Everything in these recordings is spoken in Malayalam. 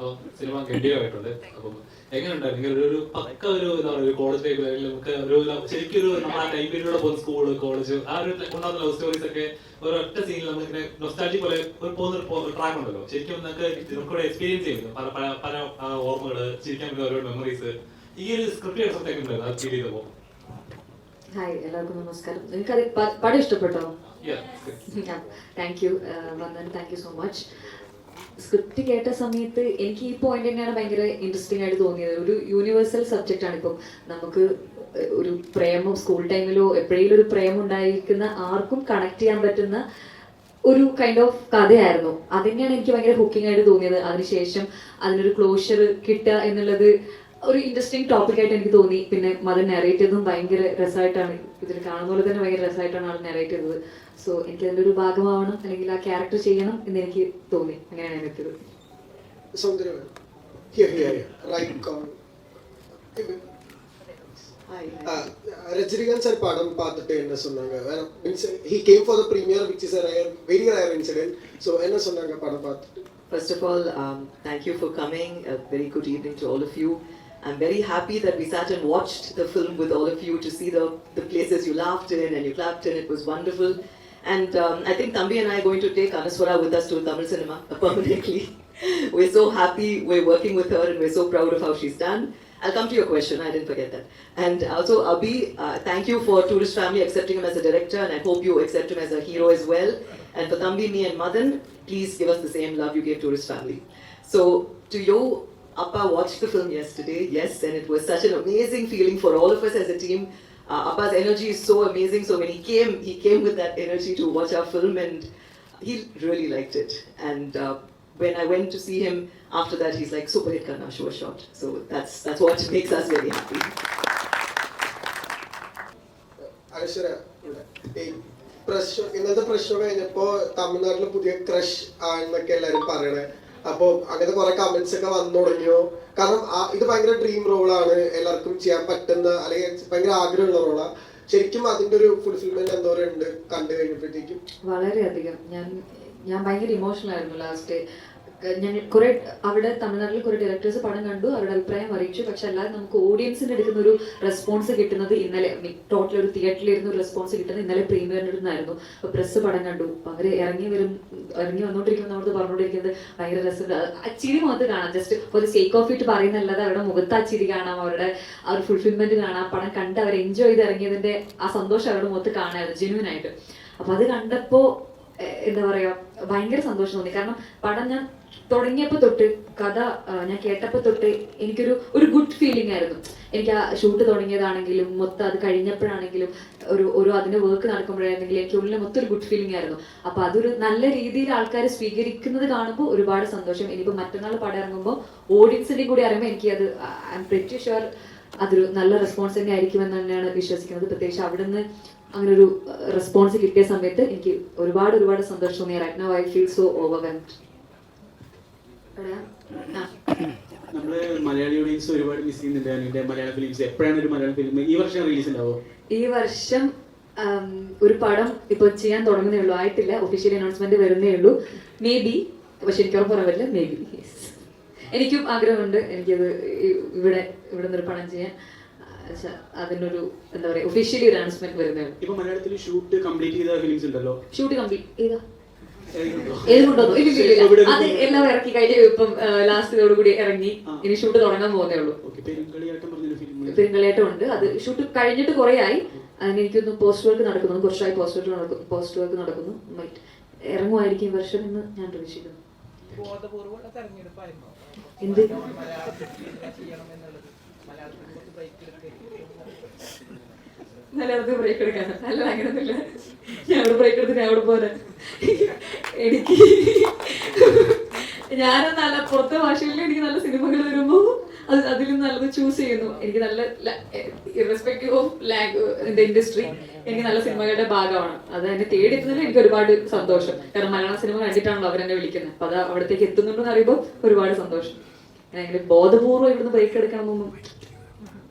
അപ്പം സിനിമ ഗംഭീരമായിട്ടുണ്ട്. അപ്പം എങ്ങനെയുണ്ടായിരുന്നു നിങ്ങൾ ഒരു പക്ക ഒരു എന്താ പറയുക ഒരു കോളേജ് ടൈപ്പ് നമുക്ക് ഒരു ശരിക്കും ഒരു നമ്മൾ ആ ടൈം പീരീഡിലൂടെ പോകുന്ന സ്കൂള് കോളേജ് ആ ഒരു ഉണ്ടാകുന്ന ലവ് സ്റ്റോറീസ് ഒക്കെ ഒരൊറ്റ സീനിൽ നമ്മളിങ്ങനെ നൊസ്റ്റാൾജി പോലെ പോകുന്ന ട്രാക്ക് ഉണ്ടല്ലോ, ശരിക്കും നമുക്കിവിടെ എക്സ്പീരിയൻസ് ചെയ്യുന്നു പല പല പല ഓർമ്മകൾ, ചിരിക്കാൻ പറ്റുന്ന ഓരോ മെമ്മറീസ്. ഈ ഒരു സ്ക്രിപ്റ്റ് എടുത്തൊക്കെ ഉണ്ടായിരുന്നു അത് ഫീൽ ചെയ്തപ്പോൾ? ഹായ്, എല്ലാവർക്കും നമസ്കാരം. നിങ്ങൾക്കത് പടം ഇഷ്ടപ്പെട്ടോ? Thank you Vandan, thank you so much. Script കേട്ട സമയത്ത് എനിക്ക് ഈ പോയിന്റ് തന്നെയാണ് ഭയങ്കര ഇൻട്രസ്റ്റിംഗ് ആയിട്ട് തോന്നിയത്. ഒരു യൂണിവേഴ്സൽ സബ്ജക്റ്റ് ആണ്. ഇപ്പം നമുക്ക് ഒരു പ്രേമം സ്കൂൾ ടൈമിലോ എപ്പോഴെങ്കിലും ഒരു പ്രേമം ഉണ്ടായിരിക്കുന്ന ആർക്കും കണക്ട് ചെയ്യാൻ പറ്റുന്ന ഒരു കൈൻഡ് ഓഫ് കഥയായിരുന്നു. അതന്നെയാണ് എനിക്ക് ഭയങ്കര ഹുക്കിംഗ് ആയിട്ട് തോന്നിയത്. അതിനുശേഷം അതിനൊരു ക്ലോഷർ കിട്ടുക എന്നുള്ളത് ഒരു ഇൻട്രസ്റ്റിംഗ് ടോപ്പിക് ആയിട്ട് എനിക്ക് തോന്നി. പിന്നെ മദൻ നെറേറ്റ് ചെയ്തതും ഭയങ്കര രസമായിട്ടാണ്, ഇതിൽ കാണുന്ന പോലെ തന്നെ ഭയങ്കര രസമായിട്ടാണ് ആൾ നെറേറ്റ് ചെയ്തത്. സോ എനിക്ക് അതിൻ്റെ ഒരു ഭാഗമാവണം അല്ലെങ്കിൽ ആ ക്യാരക്ടർ ചെയ്യണം എന്ന് എനിക്ക് തോന്നി. അങ്ങനെയാണ് ഞാൻ എത്തിയത്. ரஜினிகாந்த் சார் படம் பார்த்துட்டு என்ன சொன்னாங்க? Means he came for the premiere which is a very rare incident. So என்ன சொன்னாங்க படம் பார்த்துட்டு? First of all, thank you for coming. A very good evening to all of you. I'm very happy that we sat and watched the film with all of you to see the places you laughed in and you clapped in. It was wonderful. And I think Thambi and I are going to take Anaswara with us to Tamil cinema permanently. We're so happy we're working with her and we're so proud of how she's done. I'll come to your question, I didn't forget that. And also Abhi, thank you for Tourist Family accepting him as a director, and I hope you accept him as a hero as well. And for Thambi, me and Madan, please give us the same love you gave Tourist Family. So to you, Appa watched the film yesterday, yes, and it was such an amazing feeling for all of us as a team. Appa's energy is so amazing, so when he came with that energy to watch our film, and he really liked it. And when I went to see him after that, he's like, super hit karna, sure shot. So that's what makes us very happy. അനശ്വര, ഇന്നത്തെ പ്രശ്നം കഴിഞ്ഞപ്പോ തമിഴ്നാട്ടില് പുതിയ ക്രഷ് ആണെന്നൊക്കെ എല്ലാരും പറയണേ. അപ്പൊ അങ്ങനത്തെ കുറെ കമന്റ്സ് ഒക്കെ വന്നു തുടങ്ങിയോ? കാരണം ഇത് ഭയങ്കര ഡ്രീം റോളാണ്, എല്ലാവർക്കും ചെയ്യാൻ പറ്റുന്ന അല്ലെങ്കിൽ ഭയങ്കര ആഗ്രഹമുള്ള റോളാണ്. ശരിക്കും അതിന്റെ ഒരു ഫുൾഫിൽമെന്റ് എന്തോരം ഉണ്ട് കണ്ടു കഴിഞ്ഞപ്പോഴത്തേക്കും? വളരെയധികം. ഞാൻ ഭയങ്കര ഇമോഷണൽ ആയിരുന്നു ലാസ്റ്റ്. ഞാൻ കുറെ അവിടെ തമിഴ്നാട്ടിൽ കുറെ ഡയറക്ടേഴ്സ് പടം കണ്ടു, അവരുടെ അഭിപ്രായം അറിയിച്ചു. പക്ഷെ അല്ലാതെ നമുക്ക് ഓഡിയൻസിന് എടുക്കുന്ന ഒരു റെസ്പോൺസ് കിട്ടുന്നത് ഇന്നലെ ടോട്ടൽ ഒരു തിയേറ്ററിലിരുന്ന ഒരു റെസ്പോൺസ് കിട്ടുന്നത് ഇന്നലെ പ്രീമിയറിനായിരുന്നു. അപ്പൊ പ്രസ് പടം കണ്ടു, അവര് ഇറങ്ങി വന്നോണ്ടിരിക്കുന്ന നമ്മൾ പറഞ്ഞുകൊണ്ടിരിക്കുന്നത് ഭയങ്കര രസമുണ്ട്. ആ ചിരി മുഖത്ത് കാണാം, just for the sake of it പറയുന്നല്ലാതെ അവരുടെ മുഖത്ത് ആ ചിരി കാണാം, അവരുടെ ആ ഒരു ഫുൾഫിൽമെന്റ് കാണാം. പടം കണ്ട് അവർ എൻജോയ് ചെയ്ത് ഇറങ്ങിയതിന്റെ ആ സന്തോഷം അവരുടെ മുഖത്ത് കാണാമായിരുന്നു ജെന്യൂൻ ആയിട്ട്. അപ്പൊ അത് കണ്ടപ്പോ എന്താ പറയാ, ഭയങ്കര സന്തോഷം തോന്നി. കാരണം പടം ഞാൻ തുടങ്ങിയപ്പോ തൊട്ട് കഥ ഞാൻ കേട്ടപ്പോ തൊട്ട് എനിക്കൊരു ഗുഡ് ഫീലിംഗ് ആയിരുന്നു. എനിക്ക് ആ ഷൂട്ട് തുടങ്ങിയതാണെങ്കിലും മൊത്തം അത് കഴിഞ്ഞപ്പോഴാണെങ്കിലും ഒരു അതിന്റെ വർക്ക് നടക്കുമ്പോഴാണെങ്കിലും എനിക്ക് ഉള്ളിൽ മൊത്തം ഒരു ഗുഡ് ഫീലിംഗ് ആയിരുന്നു. അപ്പൊ അതൊരു നല്ല രീതിയിൽ ആൾക്കാർ സ്വീകരിക്കുന്നത് കാണുമ്പോൾ ഒരുപാട് സന്തോഷം. ഇനിയിപ്പോ മറ്റന്നാൾ പടം ഇറങ്ങുമ്പോൾ ഓഡിയൻസിന്റെയും കൂടി അറിയുമ്പോൾ എനിക്ക് അത് ഐ എം പ്രിറ്റി ഷുവർ അതൊരു നല്ല റെസ്പോൺസ് തന്നെ ആയിരിക്കുമെന്ന് തന്നെയാണ് വിശ്വസിക്കുന്നത്. പ്രത്യേകിച്ച് അവിടുന്ന് അങ്ങനെ ഒരു റെസ്പോൺസ് കിട്ടിയ സമയത്ത് എനിക്ക് ഒരുപാട് സന്തോഷം തോന്നി. Right now I feel so overwhelmed. നമ്മള് മലയാളി ഓഡിയൻസ് ഒരുപാട് മിസ് ചെയ്യുന്നുണ്ട് അതിന്റെ മലയാള ഫിലിംസ്. എപ്പോഴാണ് ഒരു മലയാള ഫിലിം ഈ വർഷം റിലീസ് ഉണ്ടാവോ? ഈ വർഷം ഒരു പടം ഇപ്പൊ ചെയ്യാൻ തുടങ്ങുന്നേ ഉള്ളൂ, ആയിട്ടില്ല. ഒഫീഷ്യൽ അനൗൺസ്മെന്റ് വരുന്നേ ഉള്ളൂ. മേ ബി, പക്ഷെ എനിക്ക് ഉറപ്പ് പറയാൻ പറ്റില്ല. May be. എനിക്കും ആഗ്രഹമുണ്ട് എനിക്കത് ഇവിടെ നിന്നൊരു പടം ചെയ്യാൻ. അതിനൊരു എന്താ പറയാ ഒഫീഷ്യലി ഒരു അനൗൺസ്മെന്റ് വരുന്നേ ഉള്ളൂ. ഇപ്പൊ മലയാളത്തിൽ ഷൂട്ട് കംപ്ലീറ്റ് ചെയ്ത ഫിലിംസ് ഉണ്ടല്ലോ. ഷൂട്ട് കംപ്ലീറ്റ് ചെയ്താ അത് എല്ലാം ഇറക്കി കഴിഞ്ഞ് ഇപ്പം ലാസ്റ്റോടുകൂടി ഇറങ്ങി. ഇനി ഷൂട്ട് തുടങ്ങാൻ പോകുന്നേ ഉള്ളൂ. പെരുങ്കളിയാട്ടം ഉണ്ട്, അത് ഷൂട്ട് കഴിഞ്ഞിട്ട് കുറെ ആയി. അതിന് എനിക്കൊന്ന് പോസ്റ്റ് വർക്ക് നടക്കുന്നു, കുറച്ചായി പോസ്റ്റ് വർക്ക് നടക്കുന്നു. ഇറങ്ങുമായിരിക്കും ഈ വർഷം എന്ന് ഞാൻ പ്രതീക്ഷിക്കുന്നു. എന്ത് മലയാളത്തിൽ ബ്രേക്ക് എടുക്കാൻ അല്ല, അങ്ങനൊന്നുമില്ല. ഞാൻ അവിടെ ബ്രേക്ക് എടുത്തിട്ട് അവിടെ പോരാ. എനിക്ക് നല്ല പുറത്തെ ഭാഷകളിൽ എനിക്ക് നല്ല സിനിമകൾ വരുമ്പോൾ അതിൽ നല്ലത് ചൂസ് ചെയ്യുന്നു. എനിക്ക് നല്ല ഇറസ്പെക്റ്റീവ് ഓഫ് ഇൻഡസ്ട്രി എനിക്ക് നല്ല സിനിമകളുടെ ഭാഗമാണ്. അത് എന്നെ തേടിയെത്തുന്നതിൽ എനിക്ക് ഒരുപാട് സന്തോഷം. കാരണം മലയാള സിനിമ കണ്ടിട്ടാണല്ലോ അവരെന്നെ വിളിക്കുന്നത്. അപ്പൊ അത് അവിടത്തേക്ക് എത്തുന്നുണ്ടെന്ന് അറിയുമ്പോൾ ഒരുപാട് സന്തോഷം. ഞാൻ ബോധപൂർവ്വം ഇവിടുന്ന് ബ്രേക്ക് എടുക്കണമെന്നൊന്നും.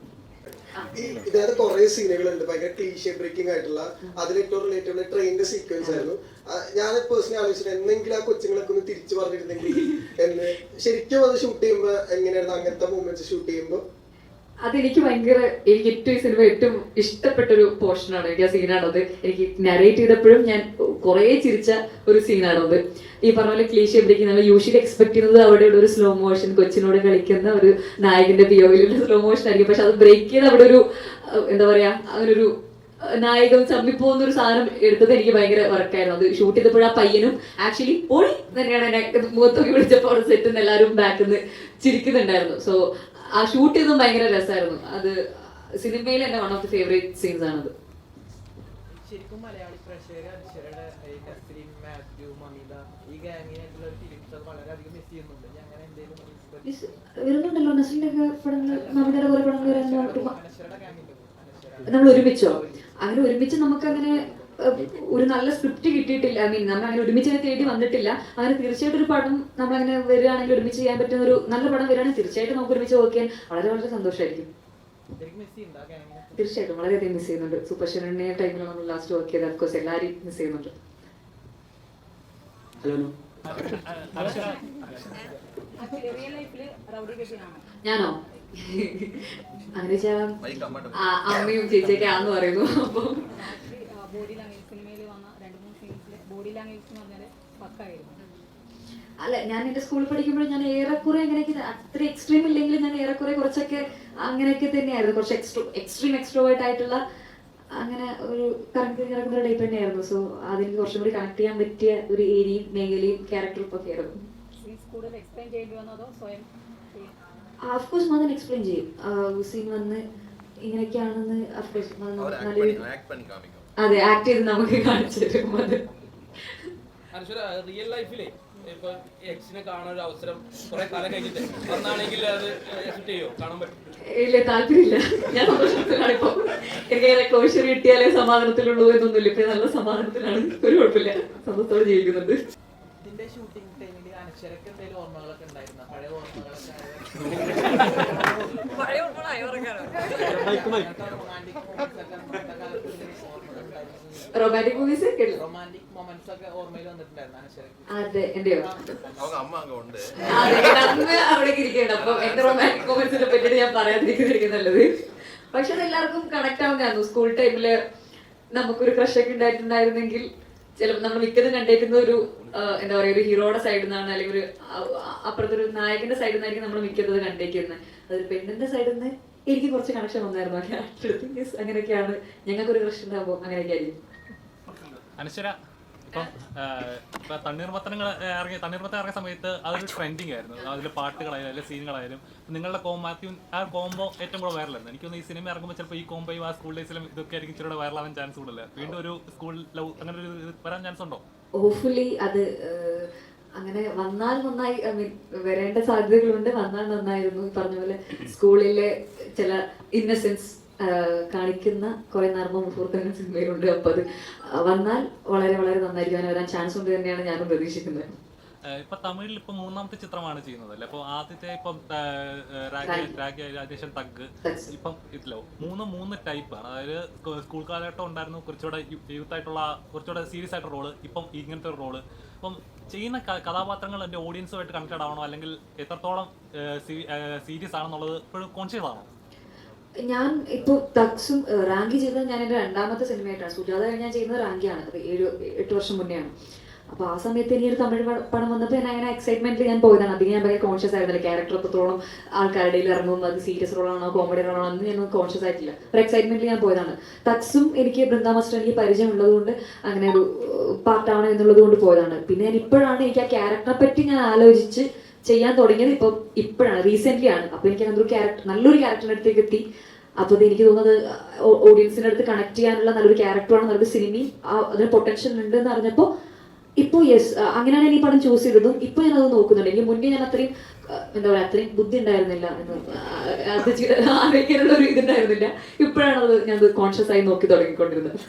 ഇതിനകത്ത് കുറെ സീനുകളുണ്ട് ഭയങ്കര ക്ലീഷേ ബ്രേക്കിംഗ് ആയിട്ടുള്ള. അതിൽ ഏറ്റവും റിലേറ്റഡ് ട്രെയിനിന്റെ സീക്വൻസ് ആയിരുന്നു. ഞാൻ പേഴ്സണലി ആലോചിച്ചിട്ട് എന്തെങ്കിലും ആ കൊച്ചുങ്ങളൊക്കെ ഒന്ന് തിരിച്ചു പറഞ്ഞിരുന്നെങ്കിൽ എന്ന്. ശരിക്കും അത് ഷൂട്ട് ചെയ്യുമ്പോ എങ്ങനെയായിരുന്നു അങ്ങനത്തെ മൂമെന്റ്സ് ഷൂട്ട് ചെയ്യുമ്പോ? അതെനിക്ക് ഭയങ്കര, എനിക്ക് ഏറ്റവും ഈ സിനിമ ഏറ്റവും ഇഷ്ടപ്പെട്ടൊരു പോർഷനാണ്. എനിക്ക് ആ സീനാണത്. എനിക്ക് നരേറ്റ് ചെയ്തപ്പോഴും ഞാൻ കുറേ ചിരിച്ച ഒരു സീനാണത്. ഈ പറഞ്ഞ പോലെ ക്ലീശ പിടിക്കുന്ന, നമ്മൾ യൂഷ്വലി എക്സ്പെക്ട് ചെയ്യുന്നത് അവിടെയുള്ള ഒരു സ്ലോ മോഷൻ, കൊച്ചിനോട് കളിക്കുന്ന ഒരു നായകന്റെ പിഒയിലുള്ള സ്ലോ മോഷൻ ആയിരിക്കും. പക്ഷെ അത് ബ്രേക്ക് ചെയ്ത് അവിടെ ഒരു എന്താ പറയാ, അങ്ങനൊരു നായകൻ ചമ്മിപ്പോകുന്ന ഒരു സാധനം എടുത്തത് എനിക്ക് ഭയങ്കര വർക്കായിരുന്നു. അത് ഷൂട്ട് ചെയ്തപ്പോഴും ആ പയ്യനും ആക്ച്വലി പൊളി തന്നെയാണ് എന്നെ മുഖത്തൊക്കെ വിളിച്ചപ്പോൾ സെറ്റിൽ നിന്ന് എല്ലാവരും ബാക്കിൽ നിന്ന് ചിരിക്കുന്നുണ്ടായിരുന്നു. സോ ആ ഷൂട്ട് ചെയ്തതും ഭയങ്കര രസമായിരുന്നു. അത് സിനിമയിൽ എന്നെ one of the favourite scenes ആണത്. ശരിക്കും മലയാളി പ്രേക്ഷകർ അനശ്വരയുടെ നസ്രീൻ, മാത്യു, മമിത ഈ ഗാങ്ങിനായിട്ടുള്ള ഒരു ഫിലിംസ് അത് വളരെയധികം മിസ് ചെയ്യുന്നുണ്ട്. ഞാൻ അങ്ങനെ എന്തെങ്കിലും വരുന്നുണ്ടല്ലോ നസ്ലിന്റെ പടങ്ങൾ, മമിതയുടെ കുറെ പടങ്ങൾ വരാൻ. അനശ്വരയുടെ ഗാങ്ങിന്റെ നമ്മൾ ഒരുമിച്ചോ? അങ്ങനെ ഒരുമിച്ച് നമുക്ക് അങ്ങനെ ഒരു നല്ല സ്ക്രിപ്റ്റ് കിട്ടിയിട്ടില്ല. ഐ മീൻ നമ്മൾ അങ്ങനെ ഒരുമിച്ച് തേടി വന്നിട്ടില്ല. അങ്ങനെ തീർച്ചയായിട്ടും ഒരു പടം നമ്മളങ്ങനെ വരികയാണെങ്കിൽ ഒരുമിച്ച് ചെയ്യാൻ പറ്റുന്ന ഒരു നല്ല പടം വരികയാണെങ്കിൽ തീർച്ചയായിട്ടും നമുക്ക് ഒരുമിച്ച് വർക്ക് ചെയ്യാൻ വളരെ വളരെ സന്തോഷമായിരിക്കും. തീർച്ചയായിട്ടും വളരെയധികം മിസ് ചെയ്യുന്നുണ്ട്. സൂപ്പർ ശരണ്യ ടൈമിൽ നമ്മൾ ലാസ്റ്റ് വർക്ക് ചെയ്ത് അഫ്കോഴ്സ് എല്ലാവരും മിസ് ചെയ്യുന്നുണ്ട്. ഞാനോ? അങ്ങനെ വെച്ചാൽ അമ്മയും ചേച്ചിയൊക്കെ ആന്ന് പറയുന്നു. അപ്പൊ അല്ല, ഞാൻ എന്റെ സ്കൂളിൽ പഠിക്കുമ്പോൾ ഞാൻ ഏറെക്കുറെ അങ്ങനെയൊക്കെ, അത്ര എക്സ്ട്രീം ഇല്ലെങ്കിലും ഞാൻ ഏറെക്കുറെ കുറച്ചൊക്കെ അങ്ങനെയൊക്കെ തന്നെയായിരുന്നു. കുറച്ച് എക്സ്ട്രീം എക്സ്ട്രോവേർട്ട് ആയിട്ടുള്ള അങ്ങനെ ഒരു കിടക്കുന്ന ടൈപ്പ് തന്നെയായിരുന്നു. സോ അതെനിക്ക് കുറച്ചും കൂടി കണക്ട് ചെയ്യാൻ പറ്റിയ ഒരു ഏരിയയും മേഖലയും ക്യാരക്ടറും ഒക്കെ ആയിരുന്നു. അഫ്കോഴ്സ് മദൻ എക്സ്പ്ലെയിൻ ചെയ്യും. സീൻ വന്ന് ഇങ്ങനെയൊക്കെയാണെന്ന് അഫ്കോഴ്സ് അതെ ആക്ട് ചെയ്ത് നമുക്ക് കാണിച്ചു തരും. അത് റിയൽ ലൈഫിലെ ഇപ്പൊ എക്സിനെ കാണാൻ ഒരു അവസരം കുറെ കാലം കഴിഞ്ഞിട്ട് വന്നാണെങ്കിൽ അത് ഷൂട്ട് ചെയ്യോ, കാണാൻ പറ്റും? ഇല്ല, താല്പര്യമില്ല. ഞാൻ സന്തോഷത്തിലാണ്. ഇപ്പൊ എനിക്ക് കോഴ്സ് കിട്ടിയാലേ സമാധാനത്തിലുള്ളൂ എന്നൊന്നുമില്ല. ഇപ്പൊ നല്ല സമാധാനത്തിലാണ്, ഒരു കുഴപ്പമില്ല, സന്തോഷത്തോടെ ജീവിക്കുന്നുണ്ട്. ഇതിന്റെ ഷൂട്ടിംഗ് ടൈമിൽ അനശ്വരക്ക് എന്തെങ്കിലും ഓർമ്മകളൊക്കെ ഉണ്ടായിരുന്ന? പഴയ ഓർമ്മകളൊക്കെ റൊമാൻറ്റിക് മൂവീസ് റൊമാൻറ്റിക് മൊമെന്റ്സ് ഒക്കെ ഓർമ്മയിൽ വന്നിട്ടുണ്ടായിരുന്നു അനശ്വരക്ക്? അതെ, എന്റെയോ? അതെ, അന്ന് അവിടെ ഇരിക്കണം. അപ്പൊ എന്റെ റൊമാൻറ്റിക് മൊമെന്റ്സിനെ പറ്റിയിട്ട് ഞാൻ പറയാതിരിക്കുന്നതായിരിക്കും നല്ലത്. പക്ഷെ അത് എല്ലാവർക്കും കണക്ട് ആവുന്നതായിരുന്നു. സ്കൂൾ ടൈമില് നമുക്കൊരു ക്രഷ് ഒക്കെ ഉണ്ടായിട്ടുണ്ടായിരുന്നെങ്കിൽ ചിലപ്പോൾ നമ്മൾ മിക്കതും കണ്ടേക്കുന്ന ഒരു എന്താ പറയാ, ഒരു ഹീറോയുടെ സൈഡിൽ നിന്നാണ്, അല്ലെങ്കിൽ ഒരു അപ്പുറത്തൊരു നായകന്റെ സൈഡിൽ നിന്നായിരിക്കും നമ്മൾ മിക്കത് കണ്ടേക്കുന്നത്. അതൊരു പെണ്ണിന്റെ സൈഡിൽ നിന്ന് എനിക്ക് കുറച്ച് കണക്ഷൻ വന്നായിരുന്നു. അങ്ങനെയൊക്കെയാണ് ഞങ്ങൾക്കൊരു ക്രഷ് ഉണ്ടാകുമ്പോൾ അങ്ങനെയൊക്കെ ആയിരിക്കും. അനശ്വര, ഇപ്പം തണ്ണീർമത്തനങ്ങൾ ഇറങ്ങിയ സമയത്ത് അതൊരു ട്രെൻഡിങ് ആയിരുന്നു. അതിൽ പാട്ടുകളായാലും അല്ലെങ്കിൽ സീനുകളായാലും നിങ്ങളുടെ മാത്യു ആ കോംബോ ഏറ്റവും കൂടുതൽ വൈറലായിരുന്നു. എനിക്കൊന്ന് ഈ സിനിമ ഇറങ്ങുമ്പോൾ ചിലപ്പോൾ ഈ കോംബോയും ആ സ്കൂൾ ഡേയ്സിലും ഇതൊക്കെ ആയിരിക്കും ഇച്ചിരി വൈറലാവാൻ ചാൻസ് കൂടുതൽ. വീണ്ടും ഒരു സ്കൂൾ ലവ് അങ്ങനെ ഒരു വരാൻ ചാൻസ് ഉണ്ടോ? ഹോപ്പ്ഫുള്ളി അത് അങ്ങനെ വന്നാൽ നന്നായി. ഐ മീൻ വരേണ്ട സാധ്യതകളുണ്ട്. വന്നാൽ നന്നായിരുന്നു. ഈ പറഞ്ഞ പോലെ സ്കൂളിലെ ചില ഇന്നസെൻസ് കാണിക്കുന്ന കുറെ നർമ്മ മുഹൂർത്തങ്ങൾ സിനിമയിലുണ്ട്. അപ്പൊ അത് വന്നാൽ വളരെ വളരെ നന്നായിരിക്കും. വരാൻ ചാൻസ് ഉണ്ട് തന്നെയാണ് ഞാനും പ്രതീക്ഷിക്കുന്നത്. ഇപ്പൊ തമിഴിൽ ഇപ്പൊ മൂന്നാമത്തെ ചിത്രമാണ് ചെയ്യുന്നത് അല്ലേ? അപ്പൊ ആദ്യത്തെ ഇപ്പം രാജേഷൻ തഗ്, ഇപ്പം ഇതിലോ മൂന്ന് ടൈപ്പാണ്. അതായത് സ്കൂൾ കാലഘട്ടം ഉണ്ടായിരുന്നു, കുറച്ചുകൂടെ യൂത്ത് ആയിട്ടുള്ള കുറച്ചുകൂടെ സീരിയസ് ആയിട്ടുള്ള റോള്, ഇപ്പം ഇങ്ങനത്തെ ഒരു റോള്. അപ്പം ചെയ്യുന്ന കഥാപാത്രങ്ങൾ എൻ്റെ ഓഡിയൻസുമായിട്ട് കണക്റ്റഡ് ആവണോ, അല്ലെങ്കിൽ എത്രത്തോളം സീരിയസ് ആണെന്നുള്ളത് ഇപ്പോഴും കോൺഷ്യസ് ആണോ? ഞാൻ ഇപ്പോൾ തക്സും റാങ്കി ചെയ്തത് ഞാൻ എൻ്റെ രണ്ടാമത്തെ സിനിമയായിട്ടാണ്. സുജാത ഞാൻ ചെയ്യുന്നത് റാങ്കിയാണ്. അത് 7-8 വർഷം മുന്നെയാണ്. അപ്പൊ ആ സമയത്ത് ഇനി ഒരു തമിഴ് പടം വന്നപ്പോൾ ഞാൻ അങ്ങനെ എക്സൈറ്റ്മെന്റിൽ ഞാൻ പോയതാണ്. അതിന് ഞാൻ ഭയങ്കര കോൺഷ്യസ് ആയിരുന്നില്ല. ക്യാരക്ടർ എത്രത്തോളം ആൾക്കാരുടെ ഇറങ്ങും, അത് സീരിയസ് റോളാണോ കോമഡി റോളാണോ എന്ന് ഞാൻ കോൺഷ്യസ് ആയിട്ടില്ല. ഒരു എക്സൈറ്റ്മെന്റിൽ ഞാൻ പോയതാണ്. തക്സും എനിക്ക് ബൃന്ദാ മാസ്റ്റർ എനിക്ക് പരിചയം ഉള്ളതുകൊണ്ട് അങ്ങനെ ഒരു പാർട്ടാണ് എന്നുള്ളത് കൊണ്ട് പോയതാണ്. പിന്നെ ഞാൻ ഇപ്പോഴാണ് എനിക്ക് ആ ക്യാരക്ടറെ പറ്റി ഞാൻ ആലോചിച്ച് ചെയ്യാൻ തുടങ്ങിയത്. ഇപ്പോഴാണ്, റീസെന്റ് ആണ്. അപ്പൊ എനിക്ക് അങ്ങനൊരു നല്ലൊരു ക്യാരക്ടറിന്റെ അടുത്തേക്ക് എത്തി. അപ്പൊ എനിക്ക് തോന്നുന്നത് ഓഡിയൻസിന്റെ അടുത്ത് കണക്ട് ചെയ്യാനുള്ള നല്ലൊരു ക്യാരക്ടറാണ്, നല്ലൊരു സിനിമയും അതിന് പൊട്ടൻഷ്യൽ ഉണ്ട് എന്ന് അറിഞ്ഞപ്പോൾ ഇപ്പോൾ യെസ്, അങ്ങനെയാണ് ഈ പടം ചൂസ് ചെയ്തതും. ഇപ്പൊ ഞാൻ അത് നോക്കുന്നുണ്ട്. എനിക്ക് മുന്നേ ഞാൻ അത്രയും എന്താ പറയാ, അത്രയും ബുദ്ധി ഉണ്ടായിരുന്നില്ല എന്ന് ആലോചിക്കാനുള്ള ഒരു ഇതുണ്ടായിരുന്നില്ല. ഇപ്പോഴാണ് അത് ഞാൻ കോൺഷ്യസ് ആയി നോക്കി തുടങ്ങിക്കൊണ്ടിരുന്നത്.